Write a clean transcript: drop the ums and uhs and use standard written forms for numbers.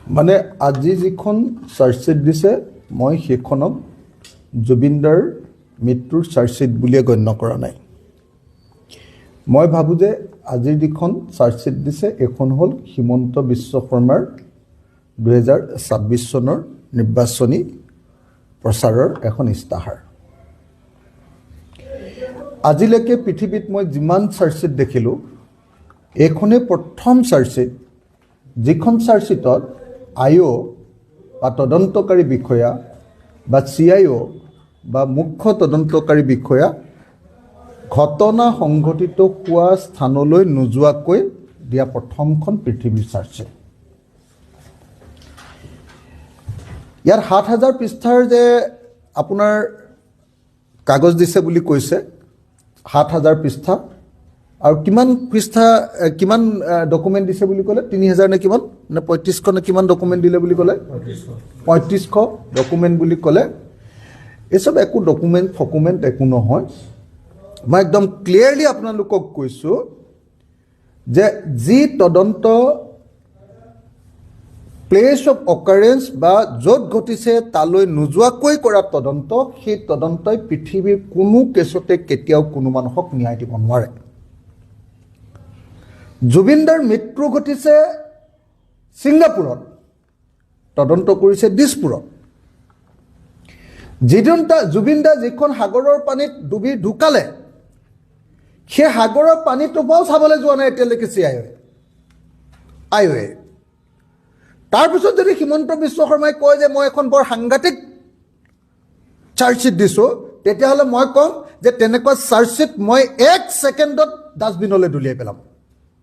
মানে আজি যিখন চাৰ্জশ্বিট দিছে মই সেইখনক জুবিনদাৰ মৃত্যুৰ চাৰ্জশ্বিট বুলিয়ে গণ্য কৰা নাই। মই ভাবোঁ যে আজিৰ যিখন চাৰ্জশ্বিট দিছে এইখন হ'ল হিমন্ত বিশ্ব শৰ্মাৰ 2026 চনৰ নিৰ্বাচনী প্ৰচাৰৰ এখন ইস্তাহাৰ। আজিলৈকে পৃথিৱীত মই যিমান চাৰ্জশ্বিট দেখিলোঁ এইখনেই প্ৰথম চাৰ্জশ্বিট যিখন চাৰ্জশ্বিটত আইঅ' বা তদন্তকাৰী বিষয়া বা CIO বা মুখ্য তদন্তকাৰী বিষয়া ঘটনা সংঘটিত হোৱা স্থানলৈ নোযোৱাকৈ দিয়া প্ৰথমখন পৃথিৱীৰ চাৰ্জশ্বিট। ইয়াত 7,000 পৃষ্ঠাৰ যে আপোনাৰ কাগজ দিছে বুলি কৈছে, 7,000 পৃষ্ঠা আৰু কিমান পৃষ্ঠা কিমান ডকুমেণ্ট দিছে বুলি ক'লে 3,000 নে কিমান নে 3500 নে কিমান ডকুমেণ্ট দিলে বুলি ক'লে 3500 ডকুমেণ্ট বুলি ক'লে। এইসব একো ডকুমেণ্ট একো নহয়। মই একদম ক্লিয়াৰলি আপোনালোকক কৈছোঁ যে যি তদন্ত প্লেচ অফ অকাৰেঞ্চ বা য'ত ঘটিছে তালৈ নোযোৱাকৈ কৰা তদন্ত, সেই তদন্তই পৃথিৱীৰ কোনো কেছতে কেতিয়াও কোনো মানুহক ন্যায় দিব নোৱাৰে। জুবিনদাৰ মৃত্যু ঘটিছে ছিংগাপুৰত, তদন্ত কৰিছে দিছপুৰত। জুবিনদা যিখন সাগৰৰ পানীত ডুবি ঢুকালে সেই সাগৰৰ পানীটোপাও চাবলৈ যোৱা নাই এতিয়ালৈকে আইঅ'এ। তাৰপিছত যদি হিমন্ত বিশ্ব শৰ্মাই কয় যে মই এখন বৰ সাংঘাতিক চাৰ্জশ্বিট দিছোঁ, তেতিয়াহ'লে মই ক'ম যে তেনেকুৱা চাৰ্জশ্বিট মই 1 ছেকেণ্ডত ডাষ্টবিনলৈ দলিয়াই পেলাম।